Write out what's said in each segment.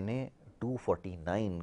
NA 249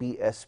PS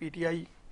PTI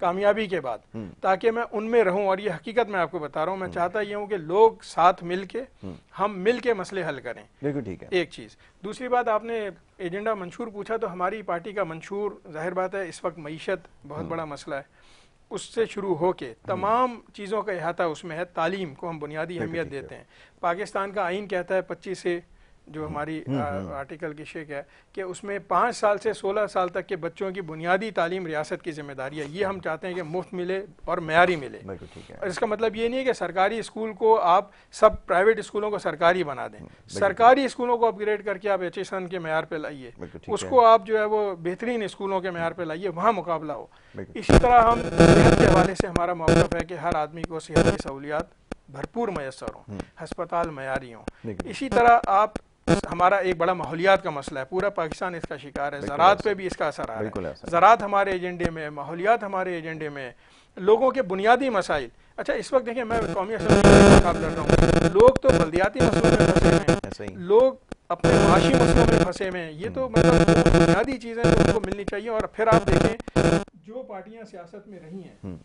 کامیابی کے بعد، تاکہ میں ان میں رہوں. اور یہ حقیقت میں آپ کو بتا رہا ہوں، میں چاہتا یہ ہوں کہ لوگ ساتھ مل کے ہم مل کے مسئلے حل کریں. بالکل ٹھیک ہے. ایک چیز. دوسری بات، آپ نے ایجنڈا منشور پوچھا، تو ہماری پارٹی کا منشور ظاہر بات ہے اس وقت معیشت بہت بڑا مسئلہ ہے، اس سے شروع ہو کے تمام چیزوں کا احاطہ اس میں ہے. تعلیم کو ہم بنیادی اہمیت دیتے ہیں. پاکستان کا آئین کہتا ہے 25 سے جو ہماری آرٹیکل کی شک ہے کہ اس میں 5 سال سے 16 سال تک کے بچوں کی بنیادی تعلیم ریاست کی ذمہ داری ہے. یہ ہم چاہتے ہیں کہ مفت ملے اور معیاری ملے. اور اس کا مطلب یہ نہیں ہے کہ سرکاری اسکول کو آپ سب پرائیویٹ اسکولوں کو سرکاری بنا دیں. سرکاری اسکولوں کو اپ گریڈ کر کے آپ HSN کے معیار پہ لائیے، اس کو آپ جو ہے وہ بہترین اسکولوں کے معیار پہ لائیے، وہاں مقابلہ ہو. اسی طرح ہم صحت کے حوالے سے ہمارا موقف ہے کہ ہر آدمی کو صحت کی سہولیات بھرپور میسر ہوں، ہسپتال معیاری ہوں. اسی طرح آپ ہمارا ایک بڑا ماحولیات کا مسئلہ ہے، پورا پاکستان اس کا شکار ہے. زراعت پہ بھی اس کا اثر آ رہا ہے. زراعت ہمارے ایجنڈے میں، ماحولیات ہمارے ایجنڈے میں، لوگوں کے بنیادی مسائل. اچھا اس وقت دیکھیں میں قومی اسمبلی میں کام کر رہا ہوں، لوگ تو بلدیاتی مسئلوں میں پھنسے ہیں، لوگ اپنے معاشی مسئلوں میں پھنسے ہوئے ہیں. یہ تو مطلب بنیادی چیزیں جو ان کو ملنی چاہیے. اور پھر آپ دیکھیں جو پارٹیاں سیاست میں رہی ہیں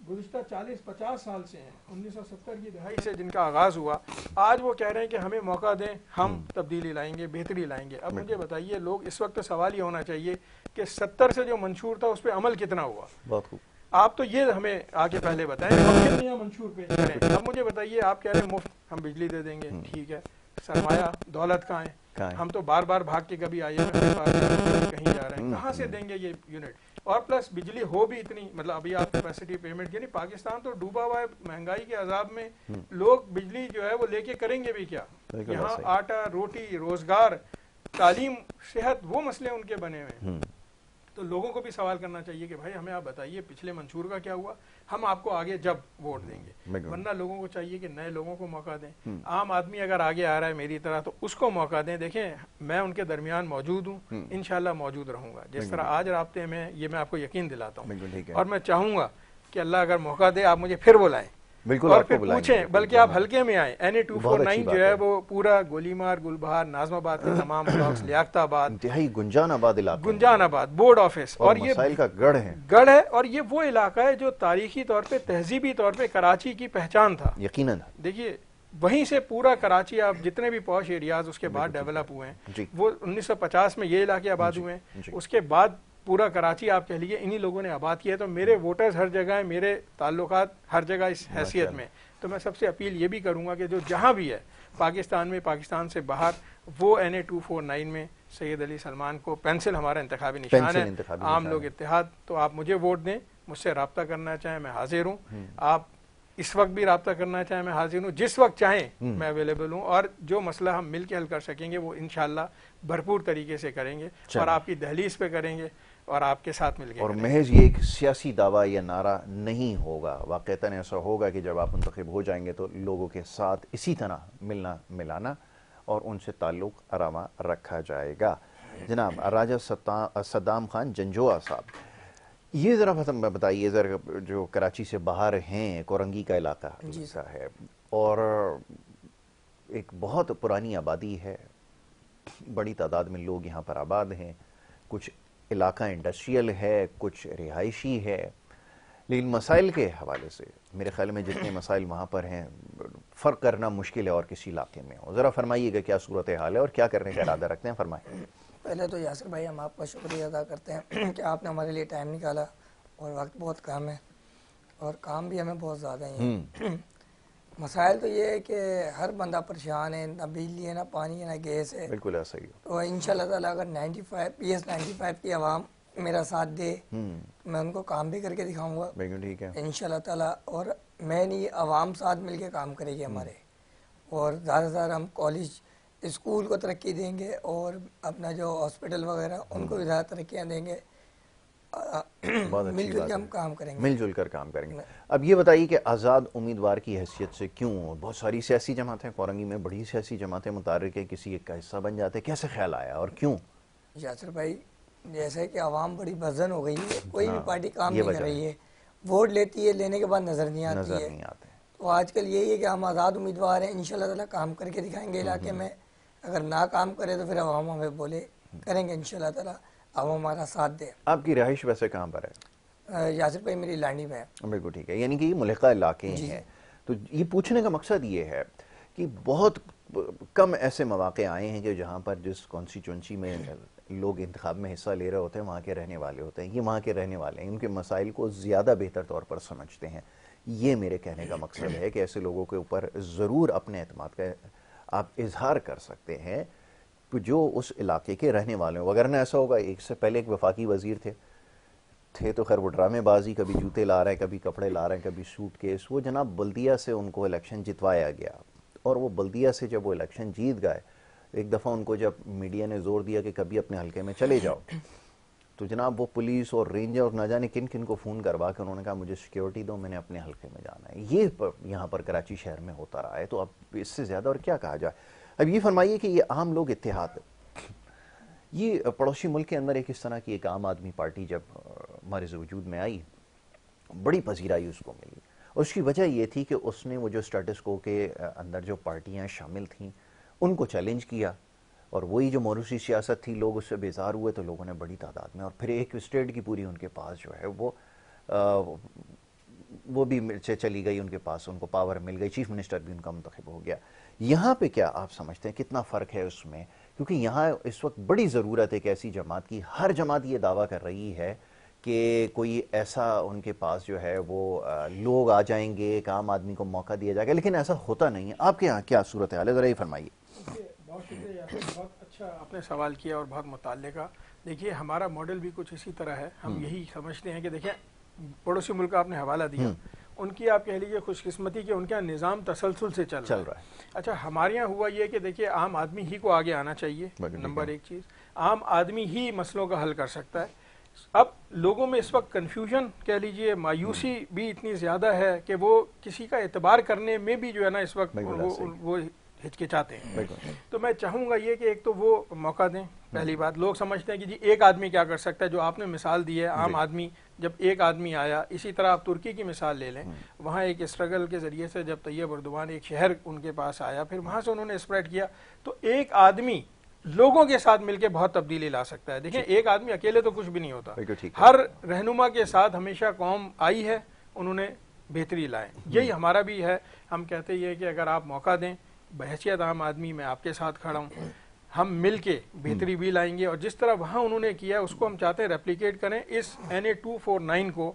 گزشتہ 40-50 سال سے ہیں، 1970 کی دہائی سے جن کا آغاز ہوا، آج وہ کہہ رہے ہیں کہ ہمیں موقع دیں، ہم تبدیلی لائیں گے، بہتری لائیں گے. اب مجھے بتائیے لوگ اس وقت سوال یہ ہونا چاہیے کہ 70 سے جو منشور تھا اس پہ عمل کتنا ہوا. بہت خوب. آپ تو یہ ہمیں آگے پہلے بتائیں ہم کتنے منشور پیش کریں. اب مجھے بتائیے آپ کہہ رہے ہیں مفت ہم بجلی دے دیں گے، ٹھیک ہے، سرمایہ دولت کہاں ہے؟ ہم تو بار بار بھاگ کے کبھی آئے کہیں جا رہے ہیں، کہاں سے دیں گے یہ یونٹ؟ اور پلس بجلی ہو بھی اتنی، مطلب ابھی آپ کیپیسٹی پیمنٹ، یعنی پاکستان تو ڈوبا ہوا ہے مہنگائی کے عذاب میں. لوگ بجلی جو ہے وہ لے کے کریں گے بھی کیا؟ یہاں آٹا روٹی، روزگار، تعلیم، صحت، وہ مسئلے ان کے بنے ہوئے ہیں. تو لوگوں کو بھی سوال کرنا چاہیے کہ بھائی ہمیں آپ بتائیے پچھلے منشور کا کیا ہوا، ہم آپ کو آگے جب ووٹ دیں گے. ورنہ لوگوں کو چاہیے کہ نئے لوگوں کو موقع دیں. عام آدمی اگر آگے آ رہا ہے میری طرح تو اس کو موقع دیں. دیکھیں میں ان کے درمیان موجود ہوں، انشاءاللہ موجود رہوں گا. جس طرح آج رابطے میں، یہ میں آپ کو یقین دلاتا ہوں. اور میں چاہوں گا کہ اللہ اگر موقع دے آپ مجھے پھر بلائیں اور پھر پوچھیں، بلکہ آپ ہلکے میں آئیں. NA-249 جو ہے وہ پورا گولی مار، گلبہار، ناظم آباد کے تمام بلاکس، لیاقت آباد، انتہائی گنجان آباد علاقہ، گنجان آباد، بورڈ آفس، اور یہ مسائل کا گڑھ ہے. اور یہ وہ علاقہ ہے جو تاریخی طور پہ، تہذیبی طور پہ کراچی کی پہچان تھا. یقیناً دیکھیے وہیں سے پورا کراچی، آپ جتنے بھی پوش ایریاز اس کے بعد ڈیولپ ہوئے ہیں، وہ 1950 میں یہ علاقے آباد ہوئے ہیں. اس کے بعد پورا کراچی آپ کہہ لیجیے انہی لوگوں نے آباد کیا ہے. تو میرے ووٹرز ہر جگہ ہیں، میرے تعلقات ہر جگہ اس حیثیت میں. تو میں سب سے اپیل یہ بھی کروں گا کہ جو جہاں بھی ہے پاکستان میں، پاکستان سے باہر، وہ NA-249 میں سید علی سلمان کو، پینسل ہمارا انتخابی نشان ہے، عام لوگ اتحاد. تو آپ مجھے ووٹ دیں، مجھ سے رابطہ کرنا چاہیں میں حاضر ہوں. آپ اس وقت بھی رابطہ کرنا چاہیں میں حاضر ہوں، جس وقت چاہیں میں اویلیبل ہوں. اور جو مسئلہ ہم مل کے حل کر سکیں گے وہ انشاءاللہ بھرپور طریقے سے کریں گے، اور آپ کی دہلیز پہ کریں گے اور آپ کے ساتھ مل کے. اور محض یہ ایک سیاسی دعویٰ یا نعرہ نہیں ہوگا، واقعتاً ایسا ہوگا کہ جب آپ منتخب ہو جائیں گے تو لوگوں کے ساتھ اسی طرح ملنا ملانا اور ان سے تعلق آراما رکھا جائے گا. جناب راجہ صدام خان جنجوعہ صاحب، یہ ذرا بتائیے ذرا، جو کراچی سے باہر ہیں، کورنگی کا علاقہ جیسا ہے اور ایک بہت پرانی آبادی ہے، بڑی تعداد میں لوگ یہاں پر آباد ہیں، کچھ علاقہ انڈسٹریل ہے، کچھ رہائشی ہے، لیکن مسائل کے حوالے سے میرے خیال میں جتنے مسائل وہاں پر ہیں فرق کرنا مشکل ہے اور کسی علاقے میں ہو. ذرا فرمائیے گا کیا صورتحال ہے اور کیا کرنے کا ارادہ رکھتے ہیں، فرمائیں. پہلے تو یاسر بھائی ہم آپ کا شکریہ ادا کرتے ہیں کہ آپ نے ہمارے لیے ٹائم نکالا، اور وقت بہت کم ہے اور کام بھی ہمیں بہت زیادہ ہیں. مسائل تو یہ ہے کہ ہر بندہ پریشان ہے، نہ بجلی ہے، نہ پانی ہے، نہ گیس ہے. بالکل ایسا ہی. تو انشاءاللہ تعالیٰ اگر 95 کی عوام میرا ساتھ دے، میں ان کو کام بھی کر کے دکھاؤں گا ٹھیک ہے انشاءاللہ تعالیٰ. اور میں نہیں، عوام ساتھ مل کے کام کرے گی ہمارے، اور زیادہ سے زیادہ ہم کالج اسکول کو ترقی دیں گے، اور اپنا جو ہاسپٹل وغیرہ ان کو بھی زیادہ ترقیاں دیں گے. مل جل کے ہم کام کریں گے، مل جل کر کام کریں گے. اب یہ بتائیے کہ آزاد امیدوار کی حیثیت سے کیوں بہت ساری سیاسی جماعتیں، کورنگی میں بڑی سیاسی جماعتیں متحرک ہیں، کسی ایک کا حصہ بن جاتے، کیسے خیال آیا اور کیوں؟ یاسر بھائی جیسے کہ عوام بڑی بزن ہو گئی ہے، کوئی بھی پارٹی کام نہیں کر رہی ہے، ووٹ لیتی ہے، لینے کے بعد نظر نہیں آتی ہے. تو آج کل یہی ہے کہ ہم آزاد امیدوار ہیں، انشاءاللہ تعالیٰ کام کر کے دکھائیں گے علاقے میں. اگر نہ کام کرے تو پھر عوام ہمیں بولے، کریں گے انشاءاللہ تعالیٰ، عوام ہمارا ساتھ دے. آپ کی رہائش ویسے کہاں پر ہے؟ یاسر بھائی میری لانڈی میں ہے. بالکل ٹھیک ہے, یعنی کہ یہ ملحقہ علاقے ہیں. تو یہ پوچھنے کا مقصد یہ ہے کہ بہت کم ایسے مواقع آئے ہیں کہ جہاں پر جس کانسٹیچوئنسی میں لوگ انتخاب میں حصہ لے رہے ہوتے ہیں وہاں کے رہنے والے ہوتے ہیں. یہ وہاں کے رہنے والے ہیں, ان کے مسائل کو زیادہ بہتر طور پر سمجھتے ہیں. یہ میرے کہنے کا مقصد ہے کہ ایسے لوگوں کے اوپر ضرور اپنے اعتماد کا آپ اظہار کر سکتے ہیں جو اس علاقے کے رہنے والے ہیں. وغیرہ ایسا ہوگا, ایک سے پہلے ایک وفاقی وزیر تھے تو خیر وہ ڈرامے بازی, کبھی جوتے لا رہے ہیں, کبھی کپڑے لا رہے ہیں, کبھی سوٹ کیس. وہ جناب بلدیہ سے ان کو الیکشن جتوایا گیا, اور وہ بلدیہ سے جب وہ الیکشن جیت گئے, ایک دفعہ ان کو جب میڈیا نے زور دیا کہ کبھی اپنے حلقے میں چلے جاؤ, تو جناب وہ پولیس اور رینجر اور نہ جانے کن کن کو فون کروا کے انہوں نے کہا مجھے سیکیورٹی دو, میں نے اپنے حلقے میں جانا ہے. یہ یہاں پر کراچی شہر میں ہوتا رہا ہے. تو اب اس سے زیادہ اور کیا کہا جائے. اب یہ فرمائیے کہ یہ عام لوگ اتحاد, یہ پڑوسی ملک کے اندر ایک اس طرح کی ایک عام آدمی پارٹی جب ہمارے وجود میں آئی, بڑی پذیرائی اس کو ملی. اور اس کی وجہ یہ تھی کہ اس نے وہ جو اسٹیٹس کو کے اندر جو پارٹیاں شامل تھیں ان کو چیلنج کیا, اور وہی جو موروثی سیاست تھی لوگ اس سے بیزار ہوئے, تو لوگوں نے بڑی تعداد میں, اور پھر ایک اسٹیٹ کی پوری ان کے پاس جو ہے وہ بھی چلی گئی ان کے پاس, ان کو پاور مل گئی, چیف منسٹر بھی ان کا منتخب ہو گیا. یہاں پہ کیا آپ سمجھتے ہیں کتنا فرق ہے اس میں؟ کیونکہ یہاں اس وقت بڑی ضرورت ہے کہ ایسی جماعت کی. ہر جماعت یہ دعویٰ کر رہی ہے کہ کوئی ایسا ان کے پاس جو ہے وہ لوگ آ جائیں گے, ایک عام آدمی کو موقع دیا جائے گا, لیکن ایسا ہوتا نہیں ہے. آپ کے یہاں کیا صورتحال ہے, ذرا یہ فرمائیے. بہت شکریہ, بہت اچھا آپ نے سوال کیا اور بہت متعلقہ. دیکھیے ہمارا ماڈل بھی کچھ اسی طرح ہے. ہم یہی سمجھتے ہیں کہ دیکھیں پڑوسی ملک کا آپ نے حوالہ دیا, ان کی آپ کہہ لیجیے خوش قسمتی کہ ان کا نظام تسلسل سے چل رہا ہے. اچھا ہمارے یہاں ہوا یہ کہ دیکھیے عام آدمی ہی کو آگے آنا چاہیے, نمبر ایک چیز. عام آدمی ہی مسئلوں کا حل کر سکتا ہے. اب لوگوں میں اس وقت کنفیوژن کہہ لیجیے, مایوسی بھی اتنی زیادہ ہے کہ وہ کسی کا اعتبار کرنے میں بھی جو ہے نا اس وقت وہ ہچکچاتے ہیں. تو میں چاہوں گا یہ کہ ایک تو وہ موقع دیں. پہلی بات, لوگ سمجھتے ہیں کہ جی ایک آدمی کیا کر سکتا ہے, جو آپ نے مثال دی ہے عام آدمی, جب ایک آدمی آیا. اسی طرح آپ ترکی کی مثال لے لیں, وہاں ایک اسٹرگل کے ذریعے سے جب طیب اردوان ایک شہر ان کے پاس آیا, پھر وہاں سے انہوں نے اسپریڈ کیا. تو ایک آدمی لوگوں کے ساتھ مل کے بہت تبدیلی لا سکتا ہے. دیکھیں ایک آدمی اکیلے تو کچھ بھی نہیں ہوتا, ہر رہنما کے ساتھ ہمیشہ قوم آئی ہے, انہوں نے بہتری لائے. یہی ہمارا بھی ہے. ہم کہتے یہ کہ اگر آپ موقع دیں, بحیثیت عام آدمی میں آپ کے ساتھ کھڑا ہوں, ہم مل کے بہتری بھی لائیں گے. اور جس طرح وہاں انہوں نے کیا اس کو ہم چاہتے ہیں ریپلیکیٹ کریں. اس NA 249 کو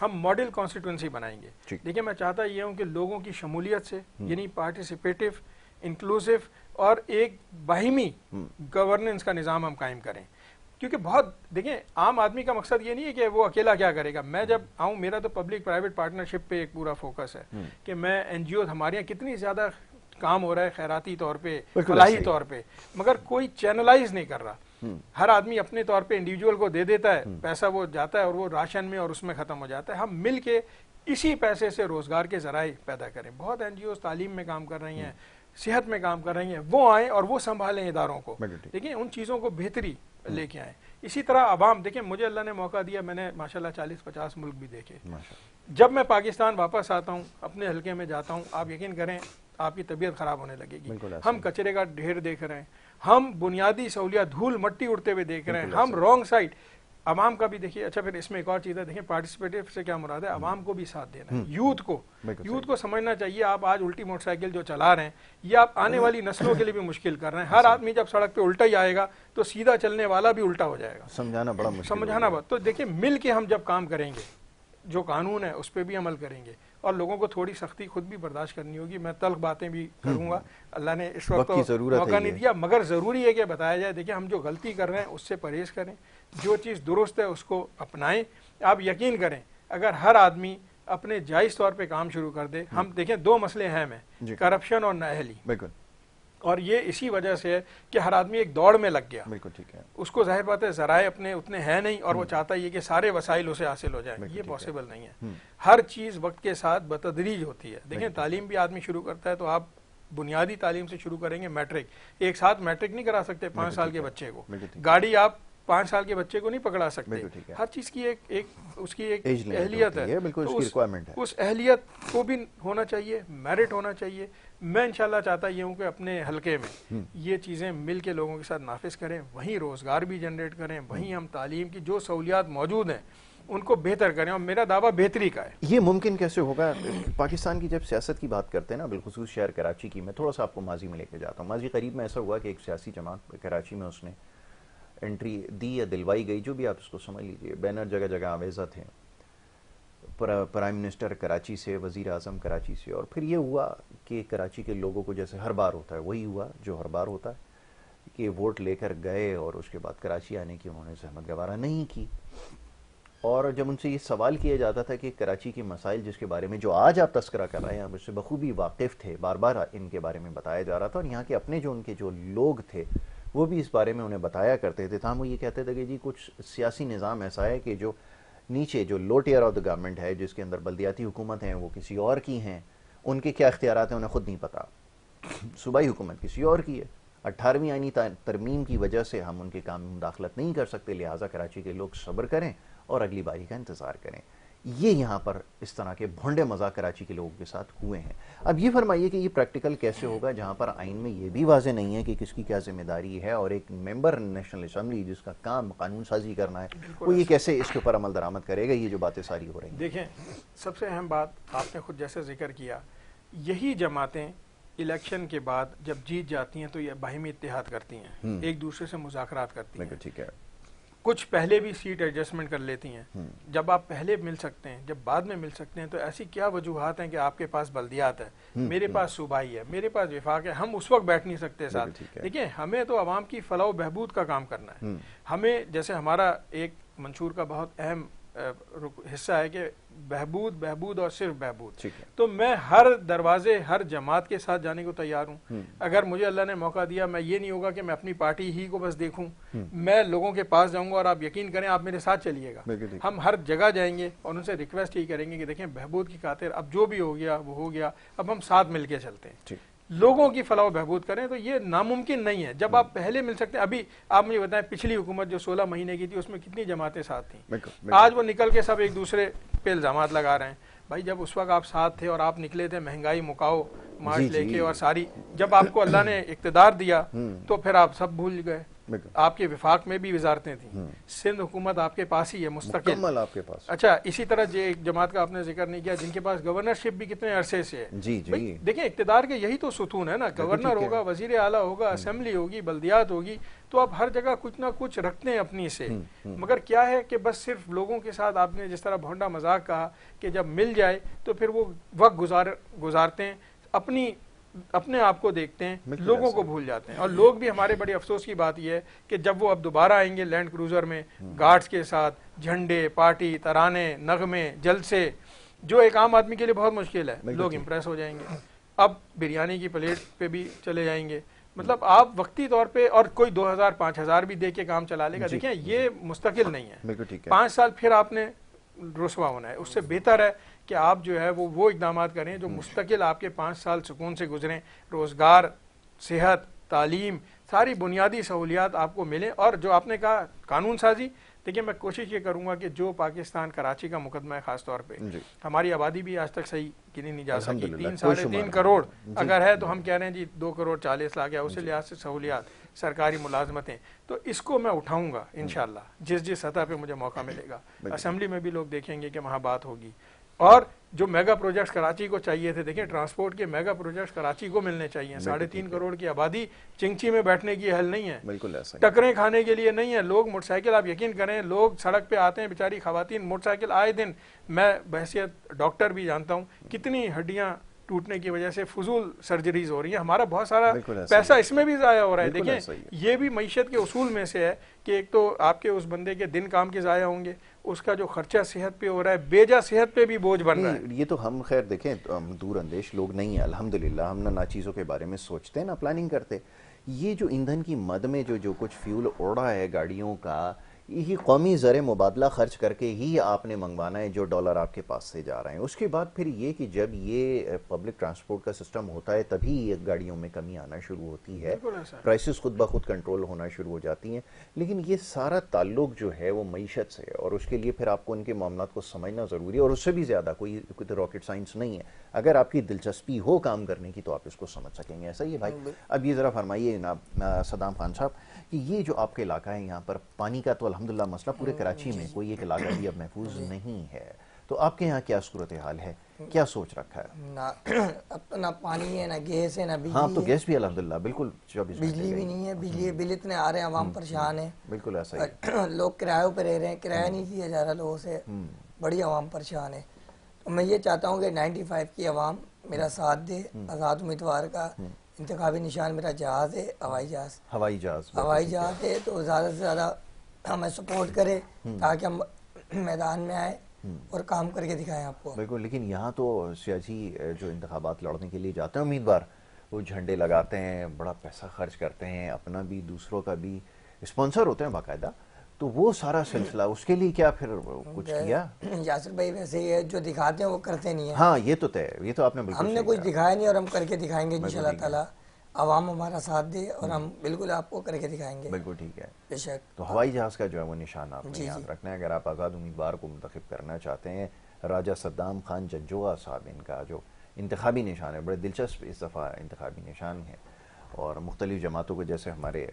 ہم ماڈل کانسٹیٹوئنسی بنائیں گے. دیکھیں میں چاہتا یہ ہوں کہ لوگوں کی شمولیت سے, یعنی پارٹیسپیٹیو, انکلوسیو اور ایک باہمی گورننس کا نظام ہم قائم کریں. کیونکہ بہت دیکھیں عام آدمی کا مقصد یہ نہیں ہے کہ وہ اکیلا کیا کرے گا. میں جب آؤں, میرا تو پبلک پرائیویٹ پارٹنرشپ پہ ایک پورا فوکس ہے کہ میں NGO, ہمارے یہاں کتنی زیادہ کام ہو رہا ہے خیراتی طور پہ, فلاحی طور پہ, مگر کوئی چینلائز نہیں کر رہا. ہر آدمی اپنے طور پہ انڈیویجول کو دے دیتا ہے پیسہ, وہ جاتا ہے اور وہ راشن میں اور اس میں ختم ہو جاتا ہے. ہم مل کے اسی پیسے سے روزگار کے ذرائع پیدا کریں. بہت NGOs تعلیم میں کام کر رہی ہیں, صحت میں کام کر رہی ہیں, وہ آئیں اور وہ سنبھالیں اداروں کو. دیکھیں ان چیزوں کو بہتری لے کے آئیں. اسی طرح عوام, دیکھیں مجھے اللہ نے موقع دیا, میں نے ماشاءاللہ 40-50 ملک بھی دیکھے. جب میں پاکستان واپس آتا ہوں, اپنے حلقے میں جاتا ہوں, آپ یقین کریں آپ کی طبیعت خراب ہونے لگے گی. ہم کچرے کا ڈھیر دیکھ رہے ہیں, ہم بنیادی سہولیات دھول مٹی اڑتے ہوئے دیکھ رہے ہیں, ہم رانگ سائڈ. عوام کا بھی دیکھیے. اچھا پھر اس میں ایک اور چیز ہے, دیکھیں پارٹیسپیٹیو سے کیا مراد ہے, عوام کو بھی ساتھ دینا ہے. یوتھ کو سمجھنا چاہیے آپ آج الٹی موٹر سائیکل جو چلا رہے ہیں یہ آپ آنے والی نسلوں کے لیے بھی مشکل کر رہے ہیں. ہر آدمی جب سڑک پہ الٹا ہی آئے گا تو سیدھا چلنے والا بھی الٹا ہو جائے گا. سمجھانا بڑا مشکل, سمجھانا بہت. تو دیکھیں مل کے ہم جب کام کریں گے, جو قانون ہے اس پہ بھی عمل کریں گے, اور لوگوں کو تھوڑی سختی خود بھی برداشت کرنی ہوگی. میں تلخ باتیں بھی کروں گا, اللہ نے اس وقت موقع نہیں دیا, مگر ضروری ہے کہ بتایا جائے. دیکھیں ہم جو غلطی کر رہے ہیں اس سے پرہیز کریں, جو چیز درست ہے اس کو اپنائیں. آپ یقین کریں اگر ہر آدمی اپنے جائز طور پہ کام شروع کر دے. ہم دیکھیں 2 مسئلے ہیں میں, کرپشن اور نااہلی. بالکل. اور یہ اسی وجہ سے ہے کہ ہر آدمی ایک دوڑ میں لگ گیا. بالکل ٹھیک ہے. اس کو ظاہر بات ہے ذرائع اپنے اتنے ہیں نہیں, اور وہ چاہتا یہ کہ سارے وسائل اسے حاصل ہو جائیں. یہ پاسبل نہیں ہے. ہر چیز وقت کے ساتھ بتدریج ہوتی ہے. دیکھیں تعلیم بھی آدمی شروع کرتا ہے تو آپ بنیادی تعلیم سے شروع کریں گے. میٹرک, ایک ساتھ میٹرک نہیں کرا سکتے 5 سال کے بچے کو. گاڑی آپ 5 سال کے بچے کو نہیں پکڑا سکتے. ہر چیز کی ایک اس کی ایک اہلیت ہے. اس اہلیت کو بھی ہونا چاہیے, میرٹ ہونا چاہیے. میں انشاءاللہ چاہتا یہ ہوں کہ اپنے حلقے میں یہ چیزیں مل کے لوگوں کے ساتھ نافذ کریں, وہیں روزگار بھی جنریٹ کریں, وہیں ہم تعلیم کی جو سہولیات موجود ہیں ان کو بہتر کریں، اور میرا دعویٰ بہتری کا ہے۔ یہ ممکن کیسے ہوگا؟ پاکستان کی جب سیاست کی بات کرتے ہیں نا، بالخصوص شہر کراچی کی، میں تھوڑا سا آپ کو ماضی میں لے کے جاتا ہوں۔ ماضی قریب میں ایسا ہوا کہ ایک سیاسی جماعت کراچی میں اس نے انٹری دی یا دلوائی گئی، جو بھی آپ اس کو سمجھ لیجیے، بینر جگہ جگہ آویزہ تھے، پرائم منسٹر کراچی سے، وزیر اعظم کراچی سے، اور پھر یہ ہوا کہ کراچی کے لوگوں کو جیسے ہر بار ہوتا ہے وہی ہوا جو ہر بار ہوتا ہے کہ ووٹ لے کر گئے اور اس کے بعد کراچی آنے کی انہوں نے زحمت گوارا نہیں کی۔ اور جب ان سے یہ سوال کیا جاتا تھا کہ کراچی کے مسائل جس کے بارے میں جو آج آپ تذکرہ کر رہے ہیں، آپ اس سے بخوبی واقف تھے، بار بار ان کے بارے میں بتایا جا رہا تھا، اور یہاں کے اپنے جو ان کے جو لوگ تھے وہ بھی اس بارے میں انہیں بتایا کرتے تھے، تاہم وہ یہ کہتے تھے کہ جی کچھ سیاسی نظام ایسا ہے کہ جو نیچے جو لو ٹیئر آف دا گورنمنٹ ہے، جس کے اندر بلدیاتی حکومت ہیں، وہ کسی اور کی ہیں، ان کے کیا اختیارات ہیں انہیں خود نہیں پتا، صوبائی حکومت کسی اور کی ہے، 18ویں آئینی ترمیم کی وجہ سے ہم ان کے کام میں مداخلت نہیں کر سکتے، لہٰذا کراچی کے لوگ صبر کریں اور اگلی باری کا انتظار کریں۔ یہ یہاں پر اس طرح کے بھونڈے مذاق کراچی کے لوگوں کے ساتھ ہوئے ہیں۔ اب یہ فرمائیے کہ یہ پریکٹیکل کیسے ہوگا جہاں پر آئین میں یہ بھی واضح نہیں ہے کہ کس کی کیا ذمہ داری ہے، اور ایک ممبر نیشنل اسمبلی جس کا کام قانون سازی کرنا ہے، وہ یہ کیسے اس کے اوپر عمل درآمد کرے گا؟ یہ جو باتیں ساری ہو رہی ہیں، دیکھیں سب سے اہم بات آپ نے خود جیسے ذکر کیا، یہی جماعتیں الیکشن کے بعد جب جیت جاتی ہیں تو یہ باہمی اتحاد کرتی ہیں، ایک دوسرے سے مذاکرات کرتی ہیں، ٹھیک ہے، کچھ پہلے بھی سیٹ ایڈجسٹمنٹ کر لیتی ہیں۔ جب آپ پہلے مل سکتے ہیں، جب بعد میں مل سکتے ہیں، تو ایسی کیا وجوہات ہیں کہ آپ کے پاس بلدیات ہے، میرے پاس صوبائی ہے، میرے پاس وفاق ہے، ہم اس وقت بیٹھ نہیں سکتے ساتھ؟ دیکھیں ہمیں تو عوام کی فلاح و بہبود کا کام کرنا ہے۔ ہمیں جیسے ہمارا ایک منشور کا بہت اہم حصہ ہے کہ بہبود اور صرف بہبود، تو میں ہر دروازے ہر جماعت کے ساتھ جانے کو تیار ہوں۔ اگر مجھے اللہ نے موقع دیا، میں یہ نہیں ہوگا کہ میں اپنی پارٹی ہی کو بس دیکھوں، میں لوگوں کے پاس جاؤں گا، اور آپ یقین کریں آپ میرے ساتھ چلیے گا، ہم ہر جگہ جائیں گے اور ان سے ریکویسٹ ہی کریں گے کہ دیکھیں بہبود کی خاطر اب جو بھی ہو گیا وہ ہو گیا، اب ہم ساتھ مل کے چلتے ہیں، لوگوں کی فلاح و بہبود کریں۔ تو یہ ناممکن نہیں ہے جب آپ پہلے مل سکتے ہیں۔ ابھی آپ مجھے بتائیں پچھلی حکومت جو 16 مہینے کی تھی اس میں کتنی جماعتیں ساتھ تھیں؟ آج وہ نکل کے سب ایک دوسرے پہ الزامات لگا رہے ہیں۔ بھائی جب اس وقت آپ ساتھ تھے اور آپ نکلے تھے مہنگائی مکاؤ مارچ لے کے، اور ساری جب آپ کو اللہ نے اقتدار دیا تو پھر آپ سب بھول گئے۔ آپ کے وفاق میں بھی وزارتیں تھیں، سندھ حکومت آپ کے پاس ہی ہے مستقل آپ کے پاس۔ اچھا اسی طرح ایک جماعت کا آپ نے ذکر نہیں کیا جن کے پاس گورنرشپ بھی کتنے عرصے سے ہے۔ دیکھیں اقتدار کے یہی تو ستون ہے نا، گورنر ہوگا، وزیر اعلیٰ ہوگا، اسمبلی ہوگی، بلدیات ہوگی، تو آپ ہر جگہ کچھ نہ کچھ رکھتے ہیں اپنی سے، مگر کیا ہے کہ بس صرف لوگوں کے ساتھ آپ نے جس طرح بھونڈا مذاق کہا کہ جب مل جائے تو پھر وہ وقت گزارتے ہیں، اپنے آپ کو دیکھتے ہیں، لوگوں کو بھول جاتے ہیں۔ اور لوگ بھی ہمارے بڑے افسوس کی بات یہ ہے کہ جب وہ اب دوبارہ آئیں گے لینڈ کروزر میں گارڈز کے ساتھ، جھنڈے، پارٹی، ترانے، نغمے، جلسے، جو ایک عام آدمی کے لیے بہت مشکل ہے، لوگ امپریس ہو جائیں گے، اب بریانی کی پلیٹ پہ بھی چلے جائیں گے، مطلب آپ وقتی طور پہ، اور کوئی 2000 5000 بھی دے کے کام چلا لے گا۔ دیکھیں یہ مستقل نہیں ہے، 5 سال پھر آپ نے رسوا ہونا ہے۔ اس سے بہتر ہے کہ آپ جو ہے وہ اقدامات کریں جو مستقل آپ کے 5 سال سکون سے گزریں، روزگار، صحت، تعلیم، ساری بنیادی سہولیات آپ کو ملیں۔ اور جو آپ نے کہا قانون سازی، دیکھیں میں کوشش یہ کروں گا کہ جو پاکستان کراچی کا مقدمہ ہے خاص طور پہ، ہماری آبادی بھی آج تک صحیح گنی نہیں جا سکی، 3.5 کروڑ اگر ہے تو ہم کہہ رہے ہیں جی 2 کروڑ 40 لاکھ ہے، اسی لحاظ سے سہولیات، سرکاری ملازمتیں، تو اس کو میں اٹھاؤں گا انشاءاللہ جس سطح پہ مجھے موقع ملے گا۔ اسمبلی میں بھی لوگ دیکھیں گے کہ وہاں بات ہوگی۔ اور جو میگا پروجیکٹس کراچی کو چاہیے تھے، دیکھیں ٹرانسپورٹ کے میگا پروجیکٹس کراچی کو ملنے چاہیے۔ 3.5 کروڑ کی آبادی چنگچی میں بیٹھنے کی حل نہیں ہے، بالکل ایسا ٹکریں کھانے کے لیے نہیں ہے۔ لوگ موٹر سائیکل، آپ یقین کریں لوگ سڑک پہ آتے ہیں، بیچاری خواتین موٹر سائیکل آئے دن، میں بحیثیت ڈاکٹر بھی جانتا ہوں کتنی ہڈیاں ٹوٹنے کی وجہ سے فضول سرجریز ہو رہی ہیں، ہمارا بہت سارا پیسہ اس میں بھی ضائع ہو رہا ہے۔ دیکھیں یہ بھی معیشت کے اصول میں سے ہے کہ ایک تو آپ کے اس بندے کے دن کام کے ضائع ہوں گے، اس کا جو خرچہ صحت پہ ہو رہا ہے، بیجا صحت پہ بھی بوجھ بن رہا ہے۔ یہ تو ہم خیر دیکھیں دور اندیش لوگ نہیں ہیں الحمدللہ، ہم نہ چیزوں کے بارے میں سوچتے ہیں نہ پلاننگ کرتے۔ یہ جو ایندھن کی مد میں جو کچھ فیول اڑا ہے گاڑیوں کا، یہی قومی زر مبادلہ خرچ کر کے ہی آپ نے منگوانا ہے جو ڈالر آپ کے پاس سے جا رہے ہیں۔ اس کے بعد پھر یہ کہ جب یہ پبلک ٹرانسپورٹ کا سسٹم ہوتا ہے تبھی گاڑیوں میں کمی آنا شروع ہوتی ہے، پرائسز خود بخود کنٹرول ہونا شروع ہو جاتی ہیں۔ لیکن یہ سارا تعلق جو ہے وہ معیشت سے ہے، اور اس کے لیے پھر آپ کو ان کے معاملات کو سمجھنا ضروری ہے، اور اس سے بھی زیادہ کوئی راکٹ سائنس نہیں ہے۔ اگر آپ کی دلچسپی ہو کام کرنے کی تو آپ اس کو سمجھ سکیں گے، ایسا ہی ہے بھائی۔ اب یہ ذرا فرمائیے صدام خان صاحب کہ یہ جو آپ کا علاقہ ہے یہاں پر پانی کا تو الحمدللہ مسئلہ پورے کراچی میں کوئی ایک علاقہ بھی اب محفوظ نہیں ہے، تو آپ کے یہاں کیا صورتحال ہے، کیا سوچ رکھا ہے؟ اب تو نہ پانی ہے، نہ گیس ہے، نہ بجلی ہے. ہاں تو گیس بھی الحمدللہ بالکل 24 بجلی بھی نہیں ہے، بجلی بل اتنے آ رہے ہیں، عوام پریشان ہے. بالکل ایسا ہی ہے. لوگ کرایوں پہ رہ رہے ہیں، کرایہ نہیں دیا جا رہا لوگوں سے، بڑی عوام پریشان ہے. تو میں یہ چاہتا ہوں کہ 95 کی عوام میرا ساتھ دے. آزاد امیدوار کا انتخابی نشان میرا جہاز ہے، ہوائی جہاز ہے. تو زیادہ سے زیادہ ہمیں سپورٹ کرے تاکہ ہم میدان میں آئے اور کام کر کے دکھائیں آپ کو. بالکل. لیکن یہاں تو سیاسی جو انتخابات لڑنے کے لیے جاتے ہیں امیدوار، وہ جھنڈے لگاتے ہیں، بڑا پیسہ خرچ کرتے ہیں، اپنا بھی دوسروں کا بھی، اسپانسر ہوتے ہیں باقاعدہ. تو وہ سارا سلسلہ اس کے لیے کیا پھر کچھ کیا؟ یاسر بھائی ویسے ہی ہے، جو دکھاتے ہیں وہ کرتے نہیں ہیں. ہاں یہ تو طے، یہ تو آپ نے بالکل ہم نے کچھ دکھایا نہیں اور ہم کر کے دکھائیں گے انشاءاللہ تعالی. عوام ہمارا ساتھ دے اور ہم بالکل آپ کو کر کے دکھائیں گے. بالکل ٹھیک ہے. بے شک. تو ہوائی جہاز کا جو ہے وہ نشان آپ نے یاد رکھنا ہے. اگر آپ آزاد امیدوار کو منتخب کرنا چاہتے ہیں، راجہ صدام خان جنجوعہ صاحب ان کا جو انتخابی نشان ہے، بڑے دلچسپ اس دفعہ انتخابی نشان ہے. اور مختلف جماعتوں کو، جیسے ہمارے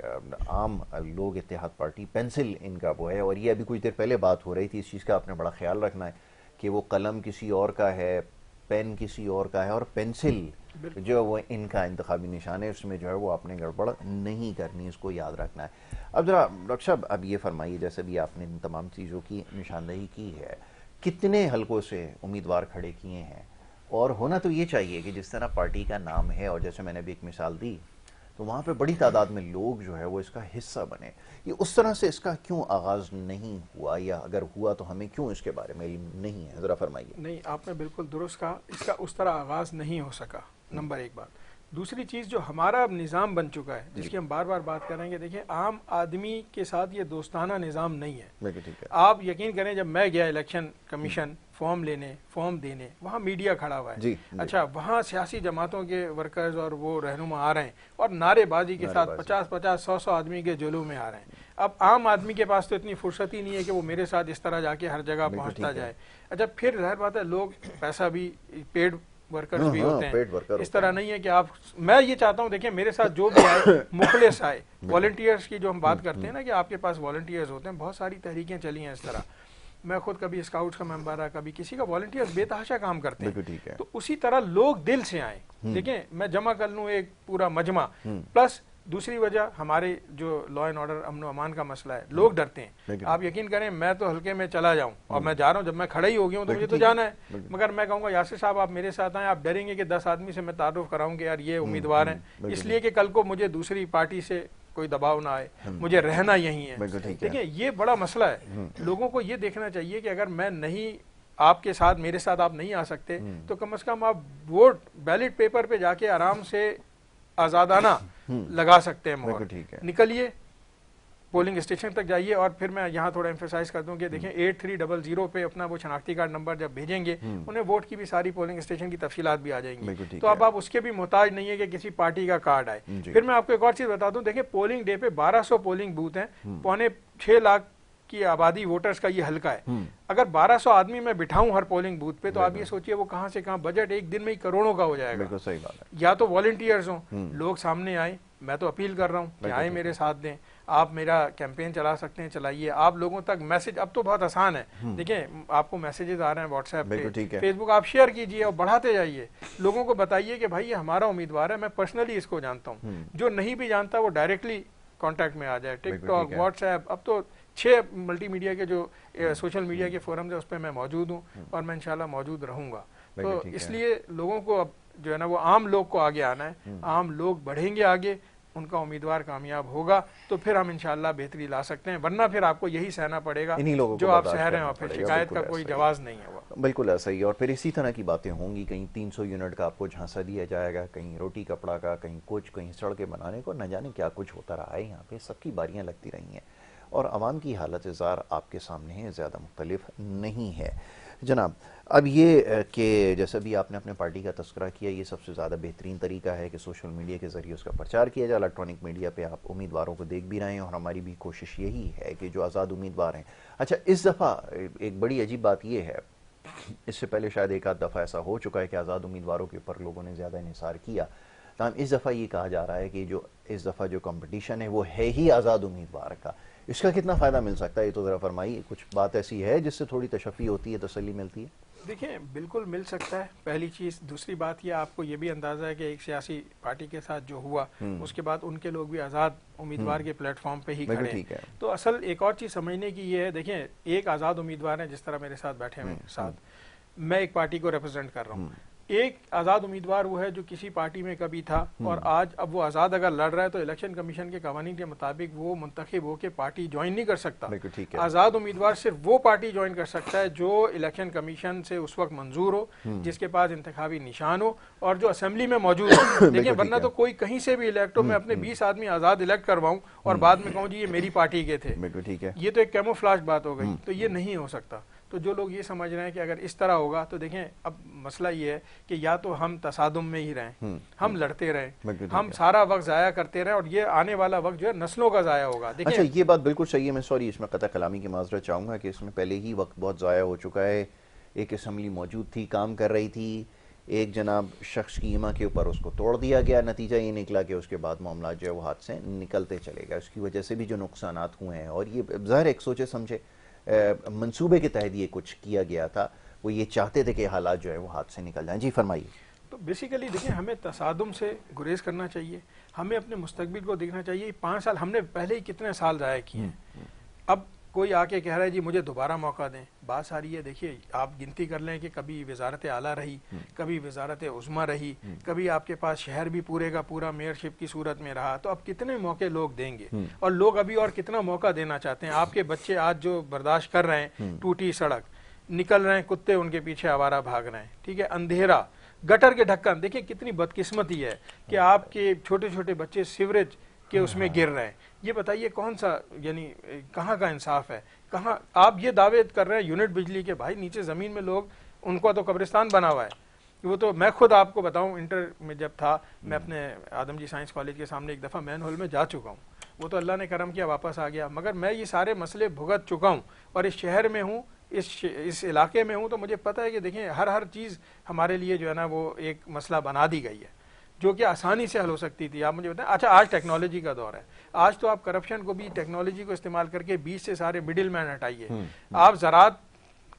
عام لوگ اتحاد پارٹی، پینسل ان کا وہ ہے. اور یہ ابھی کچھ دیر پہلے بات ہو رہی تھی، اس چیز کا آپ نے بڑا خیال رکھنا ہے کہ وہ قلم کسی اور کا ہے، پین کسی اور کا ہے، اور پینسل جو وہ ان کا انتخابی نشان ہے، اس میں جو ہے وہ آپ نے گڑبڑ نہیں کرنی، اس کو یاد رکھنا ہے. اب ذرا ڈاکٹر صاحب اب یہ فرمائیے، جیسے بھی آپ نے ان تمام چیزوں کی نشاندہی کی ہے، کتنے حلقوں سے امیدوار کھڑے کیے ہیں؟ اور ہونا تو یہ چاہیے کہ جس طرح پارٹی کا نام ہے، اور جیسے میں نے بھی ایک مثال دی، تو وہاں پہ بڑی تعداد میں لوگ جو ہے وہ اس کا حصہ بنے. یہ اس طرح سے اس کا کیوں آغاز نہیں ہوا، یا اگر ہوا تو ہمیں کیوں اس کے بارے میں علم نہیں ہے؟ ذرا فرمائیے. نہیں، آپ نے بالکل درست کہا، اس کا اس طرح آغاز نہیں ہو سکا، نمبر ایک بات. دوسری چیز، جو ہمارا اب نظام بن چکا ہے، جس کی ہم بار بار بات کریں گے، دیکھیں عام آدمی کے ساتھ یہ دوستانہ نظام نہیں ہے. آپ یقین کریں، جب میں گیا الیکشن کمیشن فارم لینے، فارم دینے، وہاں میڈیا کھڑا ہوا ہے. اچھا، وہاں سیاسی جماعتوں کے ورکرز اور وہ رہنما آ رہے ہیں اور نعرے بازی کے ساتھ 50-50 100 آدمی کے جلوہ میں آ رہے ہیں. اب عام آدمی کے پاس تو اتنی فرصت ہی نہیں ہے کہ وہ میرے ساتھ اس طرح جا کے ہر جگہ پہنچتا جائے. اچھا، پھر ظاہر بات ہے، لوگ پیسہ بھی، پیڈ ورکرز بھی ہوتے ہیں، اس طرح نہیں ہے کہ آپ، میں یہ چاہتا ہوں، دیکھیں میرے ساتھ جو بھی آئے مخلص آئے. والنٹیئرز کی جو ہم بات کرتے ہیں نا، کہ آپ کے پاس والنٹیئرز ہوتے ہیں، بہت ساری تحریکیں چلی ہیں اس طرح. میں خود کبھی اسکاؤٹس کا ممبر رہا، کبھی کسی کا. والنٹیئرز بے تحاشا کام کرتے ہیں. تو اسی طرح لوگ دل سے آئیں. دیکھیں، میں جمع کر لوں ایک پورا مجمع. پلس دوسری وجہ، ہمارے جو لا اینڈ آرڈر، امن و امان کا مسئلہ ہے، لوگ ڈرتے ہیں. آپ یقین کریں، میں تو حلقے میں چلا جاؤں اور میں جا رہا ہوں، جب میں کھڑا ہی ہو گیا ہوں تو مجھے تو جانا ہے، مگر میں کہوں گا یاسر صاحب آپ میرے ساتھ آئیں. آپ ڈریں گے کہ 10 آدمی سے میں تعارف کراؤں کہ یار یہ امیدوار ہیں، اس لیے کہ کل کو مجھے دوسری پارٹی سے کوئی دباؤ نہ آئے، مجھے رہنا یہی ہے. دیکھیں، یہ بڑا مسئلہ ہے. لوگوں کو یہ دیکھنا چاہیے کہ اگر میں نہیں، آپ کے ساتھ، میرے ساتھ آپ نہیں آ سکتے، تو کم از کم آپ ووٹ بیلٹ پیپر پہ جا کے آرام سے آزادانہ لگا سکتے ہیں مہر. نکلیے، پولنگ اسٹیشن تک جائیے. اور پھر میں یہاں تھوڑا ایمفیسائز کر دوں کہ دیکھیں 8300 پہ اپنا وہ شناختی کارڈ نمبر جب بھیجیں گے، انہیں ووٹ کی بھی ساری پولنگ اسٹیشن کی تفصیلات بھی آ جائیں گی. تو اب آپ اس کے بھی محتاج نہیں ہے کہ کسی پارٹی کا کارڈ آئے. پھر میں آپ کو ایک اور چیز بتا دوں، دیکھیں پولنگ ڈے پہ 1200 پولنگ بوتھ ہیں، 6.25 لاکھ کی آبادی ووٹرز کا یہ حلقہ ہے. اگر 1200 آدمی میں بٹھاؤں ہر پولنگ بوتھ پہ، تو آپ یہ سوچئے وہ کہاں سے کہاں بجٹ ایک دن میں ہی کروڑوں کا ہو جائے گا. صحیح بات ہے. یا تو والنٹیئرز ہوں، لوگ سامنے آئیں. میں تو اپیل کر رہا ہوں کہ آئیں میرے ساتھ دیں. آپ میرا کیمپین چلا سکتے ہیں، چلائیے. آپ لوگوں تک میسج اب تو بہت آسان ہے. دیکھیں، آپ کو میسیجز آ رہے ہیں واٹس ایپ پہ، فیس بک، آپ شیئر کیجئے اور بڑھاتے جائیے. لوگوں کو بتائیے کہ بھائی یہ ہمارا امیدوار ہے، میں پرسنلی اس کو جانتا ہوں. جو نہیں بھی جانتا وہ ڈائریکٹلی کانٹیکٹ میں آ جائے. ٹک ٹاک، واٹس ایپ، اب تو 6 ملٹی میڈیا کے جو سوشل میڈیا کے فورمز ہیں اس پہ میں موجود ہوں، اور میں انشاءاللہ موجود رہوں گا. تو اس لیے لوگوں کو اب جو ہے نا وہ عام لوگ کو آگے آنا ہے. عام لوگ بڑھیں گے آگے، ان کا امیدوار کامیاب ہوگا، تو پھر ہم انشاءاللہ بہتری لا سکتے ہیں. ورنہ پھر آپ کو یہی سہنا پڑے گا جو آپ سہ رہے ہیں، اور پھر شکایت کا کوئی جواز نہیں ہوگا. بالکل ایسا ہی. اور پھر اسی طرح کی باتیں ہوں گی. کہیں 300 یونٹ کا آپ کو جھانسا دیا جائے گا، کہیں روٹی کپڑا کا، کہیں کچھ، کہیں سڑکیں بنانے کو، نہ جانے کیا کچھ ہوتا رہا ہے. یہاں پہ سب کی باریاں لگتی رہی ہیں، اور عوام کی حالت زار آپ کے سامنے ہے، زیادہ مختلف نہیں ہے. جناب، اب یہ کہ جیسا بھی آپ نے اپنے پارٹی کا تذکرہ کیا، یہ سب سے زیادہ بہترین طریقہ ہے کہ سوشل میڈیا کے ذریعے اس کا پرچار کیا جائے. الیکٹرانک میڈیا پہ آپ امیدواروں کو دیکھ بھی رہے ہیں، اور ہماری بھی کوشش یہی ہے کہ جو آزاد امیدوار ہیں. اچھا، اس دفعہ ایک بڑی عجیب بات یہ ہے، اس سے پہلے شاید ایک آدھ دفعہ ایسا ہو چکا ہے کہ آزاد امیدواروں کے اوپر لوگوں نے زیادہ انحصار کیا، تاہم اس دفعہ یہ کہا جا رہا ہے کہ جو اس دفعہ جو کمپٹیشن ہے وہ ہے ہی آزاد امیدوار کا. اس کا کتنا فائدہ مل سکتا ہے یہ تو ذرا فرمائیے. کچھ بات ایسی ہے جس سے تھوڑی تشفی ہوتی ہے, تسلی ملتی ہے؟ دیکھیں بالکل مل سکتا ہے, پہلی چیز. دوسری بات یہ آپ کو یہ بھی اندازہ ہے کہ ایک سیاسی پارٹی کے ساتھ جو ہوا اس کے بعد ان کے لوگ بھی آزاد امیدوار کے پلیٹ فارم پہ ہی کھڑے ہیں. تو اصل ایک اور چیز سمجھنے کی یہ ہے, دیکھیں ایک آزاد امیدوار ہے جس طرح میرے ساتھ بیٹھے ہوئے ساتھ, میں ایک پارٹی کو ریپرزینٹ کر رہا ہوں. ایک آزاد امیدوار وہ ہے جو کسی پارٹی میں کبھی تھا اور آج اب وہ آزاد اگر لڑ رہا ہے تو الیکشن کمیشن کے قوانین کے مطابق وہ منتخب ہو کے پارٹی جوائن نہیں کر سکتا. آزاد امیدوار صرف وہ پارٹی جوائن کر سکتا ہے جو الیکشن کمیشن سے اس وقت منظور ہو, جس کے پاس انتخابی نشان ہو اور جو اسمبلی میں موجود ہو. دیکھیں ورنہ تو کوئی کہیں سے بھی الیکٹ ہو, میں اپنے 20 آدمی آزاد الیکٹ کرواؤں اور بعد میں کہوں جی یہ میری پارٹی کے تھے, یہ تو ایک کیموفلاج بات ہو گئی. تو یہ نہیں ہو سکتا. تو جو لوگ یہ سمجھ رہے ہیں کہ اگر اس طرح ہوگا تو دیکھیں اب مسئلہ یہ ہے کہ یا تو ہم تصادم میں ہی رہیں, ہم لڑتے رہیں, ہم سارا وقت ضائع کرتے رہیں اور یہ آنے والا وقت جو ہے نسلوں کا ضائع ہوگا. اچھا یہ بات بالکل صحیح ہے. میں سوری اس میں قطع کلامی کی معذرت چاہوں گا کہ اس میں پہلے ہی وقت بہت ضائع ہو چکا ہے. ایک اسمبلی موجود تھی, کام کر رہی تھی, ایک جناب شخص کی ایما کے اوپر اس کو توڑ دیا گیا. نتیجہ یہ نکلا کہ اس کے بعد معاملات جو ہے وہ ہاتھ سے نکلتے چلے گئے. اس کی وجہ سے بھی جو نقصانات ہوئے ہیں, اور یہ ظاہر ایک سوچے سمجھے منصوبے کے تحت یہ کچھ کیا گیا تھا, وہ یہ چاہتے تھے کہ حالات جو ہے وہ ہاتھ سے نکل جائیں. جی فرمائیے. تو بیسیکلی دیکھیں ہمیں تصادم سے گریز کرنا چاہیے, ہمیں اپنے مستقبل کو دیکھنا چاہیے. 5 سال ہم نے پہلے ہی کتنے سال ضائع کیے ہیں. اب کوئی آ کے کہہ رہا ہے جی مجھے دوبارہ موقع دیں. بات ساری ہے دیکھیے آپ گنتی کر لیں کہ کبھی وزارت اعلیٰ رہی, کبھی وزارت عظمیٰ رہی, کبھی آپ کے پاس شہر بھی پورے کا پورا میئرشپ کی صورت میں رہا. تو اب کتنے موقع لوگ دیں گے, اور لوگ ابھی اور کتنا موقع دینا چاہتے ہیں. آپ کے بچے آج جو برداشت کر رہے ہیں, ٹوٹی سڑک, نکل رہے ہیں کتے ان کے پیچھے آوارہ بھاگ رہے ہیں, ٹھیک ہے, اندھیرا, گٹر کے ڈھکن. دیکھیں کتنی بدقسمتی ہے کہ آپ کے چھوٹے چھوٹے بچے سیوریج کے اس میں گر رہے ہیں. یہ بتائیے کون سا, یعنی کہاں کا انصاف ہے, کہاں آپ یہ دعوے کر رہے ہیں یونٹ بجلی کے. بھائی نیچے زمین میں لوگ, ان کو تو قبرستان بنا ہوا ہے. وہ تو میں خود آپ کو بتاؤں, انٹر میں جب تھا میں اپنے آدم جی سائنس کالج کے سامنے ایک دفعہ مین ہال میں جا چکا ہوں. وہ تو اللہ نے کرم کیا واپس آ گیا, مگر میں یہ سارے مسئلے بھگت چکا ہوں اور اس شہر میں ہوں, اس علاقے میں ہوں. تو مجھے پتہ ہے کہ دیکھیں ہر چیز ہمارے لیے جو ہے نا وہ ایک مسئلہ بنا دی گئی ہے جو کہ آسانی سے حل ہو سکتی تھی. آپ مجھے بتائیں, اچھا آج ٹیکنالوجی کا دور ہے, آج تو آپ کرپشن کو بھی ٹیکنالوجی کو استعمال کر کے بیچ سے سارے مڈل مین ہٹائیے. آپ زراعت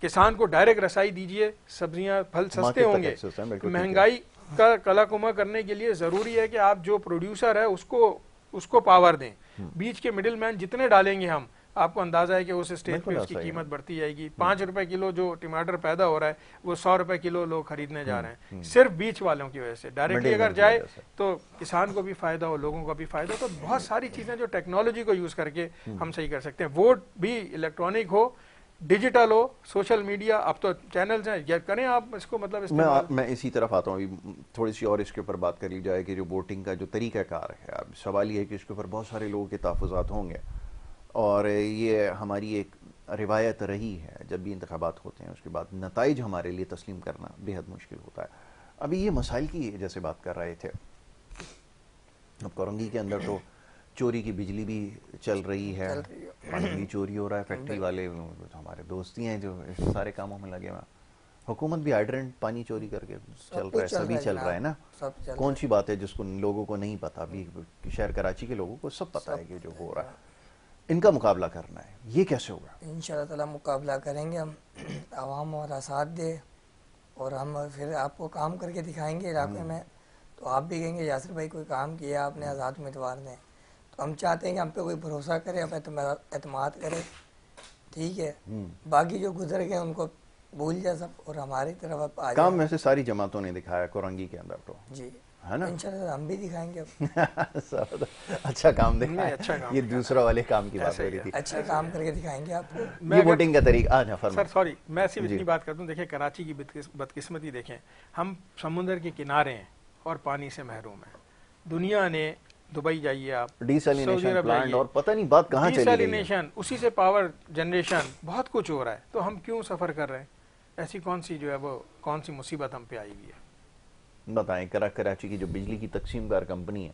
کسان کو ڈائریکٹ رسائی دیجئے, سبزیاں پھل سستے ہوں گے. مہنگائی کا کلا کما کرنے کے لیے ضروری ہے کہ آپ جو پروڈیوسر ہے اس کو پاور دیں. بیچ کے مڈل مین جتنے ڈالیں گے ہم, آپ کو اندازہ ہے کہ اس اسٹیج پہ اس کی قیمت بڑھتی جائے گی. 5 روپے کلو جو ٹماٹر پیدا ہو رہا ہے وہ 100 روپے کلو لوگ خریدنے جا رہے ہیں, صرف بیچ والوں کی وجہ سے. ڈائریکٹلی اگر جائے تو کسان کو بھی فائدہ ہو, لوگوں کو بھی فائدہ. تو بہت ساری چیزیں جو ٹیکنالوجی کو یوز کر کے ہم صحیح کر سکتے ہیں. ووٹ بھی الیکٹرانک ہو, ڈیجیٹل ہو, سوشل میڈیا, اب تو چینلز ہیں, یا کریں آپ اس کو مطلب استعمال. میں اسی طرف آتا ہوں. تھوڑی سی اور اس کے اوپر بات کر لی جائے کہ جو ووٹنگ کا جو طریقہ کار ہے, اب سوال یہ ہے کہ اس کے اوپر بہت سارے لوگوں کے تحفظات ہوں گے, اور یہ ہماری ایک روایت رہی ہے جب بھی انتخابات ہوتے ہیں اس کے بعد نتائج ہمارے لیے تسلیم کرنا بے حد مشکل ہوتا ہے. ابھی یہ مسائل کی جیسے بات کر رہے تھے, اب کورنگی کے اندر تو چوری کی بجلی بھی چل رہی ہے, پانی بھی چوری ہو رہا ہے, فیکٹری والے ہمارے دوست ہی ہیں جو اس سارے کاموں میں لگے ہوئے ہیں. حکومت بھی ہائیڈرنٹ پانی چوری کر کے چل رہا ہے, سبھی چل رہا ہے نا. کون سی بات ہے جس کو لوگوں کو نہیں پتا؟ ابھی شہر کراچی کے لوگوں کو سب پتا ہے کہ جو ہو رہا ہے. ان کا مقابلہ کرنا ہے, یہ کیسے ہوگا؟ انشاءاللہ تعالی مقابلہ کریں گے ہم, عوام ہمارا ساتھ دے, اور ہم پھر آپ کو کام کر کے دکھائیں گے علاقے میں. تو آپ بھی کہیں گے یاسر بھائی کوئی کام کیا آپ نے, آزاد امیدوار نے. تو ہم چاہتے ہیں کہ ہم پہ کوئی بھروسہ کرے, ہم اعتماد کرے, ٹھیک ہے. باقی جو گزر گئے ان کو بھول جائے سب, اور ہماری طرف آپ آ جائیں. کام میں سے ساری جماعتوں نے دکھایا کورنگی کے اندر تو, جی ہے نا. انشاءاللہ ہم بھی دکھائیں گے. اچھا کام دکھائیں, یہ دوسرا والے کام کی بات ہو رہی تھی. اچھا کام کر کے دکھائیں گے آپ کو. یہ ووٹنگ کا طریقہ. سر سوری میں صرف اتنی بات کرتا ہوں, دیکھیں کراچی کی بدقسمتی دیکھیں, ہم سمندر کے کنارے ہیں اور پانی سے محروم ہیں. دنیا نے, دبئی جائیے آپ, ڈیسیلینیشن پلانٹ, اور پتہ نہیں بات کہاں چلی گئی. ڈیسیلینیشن, اسی سے پاور جنریشن, بہت کچھ ہو رہا ہے. تو ہم کیوں سفر کر رہے ہیں؟ ایسی کون سی جو ہے وہ کون سی مصیبت ہم پہ آئی ہوئی ہے؟ بتائیں. کراچی کی جو بجلی کی تقسیم کار کمپنی ہے,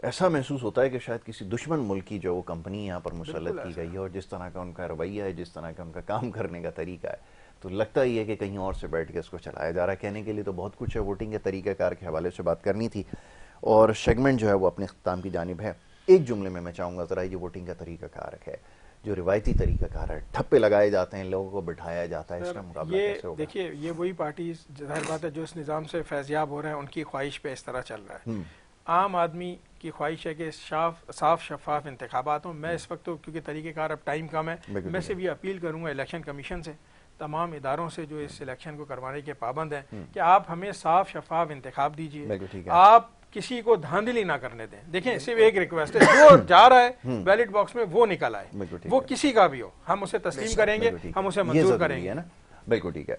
ایسا محسوس ہوتا ہے کہ شاید کسی دشمن ملک کی جو کمپنی یہاں پر مسلط کی گئی ہے, اور جس طرح کا ان کا رویہ ہے, جس طرح کا ان کا کام کرنے کا طریقہ ہے, تو لگتا ہی ہے کہ کہیں اور سے بیٹھ کے اس کو چلایا جا رہا ہے. کہنے کے لیے تو بہت کچھ ہے. ووٹنگ کے طریقہ کار کے حوالے سے بات کرنی تھی, اور سیگمنٹ جو ہے وہ اپنے اختتام کی جانب ہے. ایک جملے میں چاہوں گا ذرا یہ ووٹنگ کا طریقہ کار ہے جو روایتی طریقہ کار ہے, ٹھپے لگائے جاتے ہیں, لوگوں کو بٹھایا جاتا ہے, اس کا مقابلہ کیسے ہوگا؟ دیکھیے یہ وہی پارٹی ظاہر بات ہے جو اس نظام سے فیضیاب ہو رہے ہیں, ان کی خواہش پہ اس طرح چل رہا ہے. عام آدمی کی خواہش ہے کہ صاف شفاف انتخابات ہوں. میں اس وقت تو کیونکہ طریقہ کار اب ٹائم کم ہے, میں صرف یہ اپیل کروں گا الیکشن کمیشن سے, تمام اداروں سے جو اس الیکشن کو کروانے کے پابند ہیں, کہ آپ ہمیں صاف شفاف انتخاب دیجیے, آپ کسی کو دھاندلی نہ کرنے دیں. دیکھیں صرف ایک ریکویسٹ ہے, جو جا رہا ہے بیلٹ باکس میں وہ نکل آئے, وہ کسی کا بھی ہو, ہم اسے تسلیم کریں گے, ہم اسے منظور کریں گے. بالکل ٹھیک ہے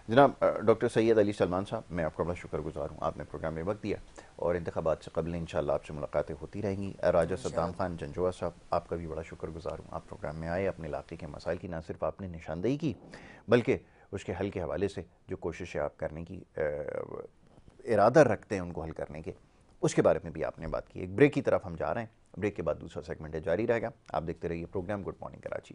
جناب. ڈاکٹر سید علی سلمان صاحب, میں آپ کا بڑا شکر گزار ہوں, آپ نے پروگرام میں وقت دیا, اور انتخابات سے قبل انشاءاللہ آپ سے ملاقاتیں ہوتی رہیں گی. راجہ صدام خان جنجوعہ صاحب, آپ کا بھی بڑا شکر گزار ہوں, آپ پروگرام میں آئے, اپنے علاقے کے مسائل کی نہ صرف آپ نے نشاندہی کی بلکہ اس کے حل کے حوالے سے جو کوششیں آپ کرنے کی ارادہ رکھتے ہیں ان کو حل کرنے کے, اس کے بارے میں بھی آپ نے بات کی. ایک بریک کی طرف ہم جا رہے ہیں, بریک کے بعد دوسرا سیگمنٹ جاری رہے گا. آپ دیکھتے رہیے پروگرام گڈ مارننگ کراچی.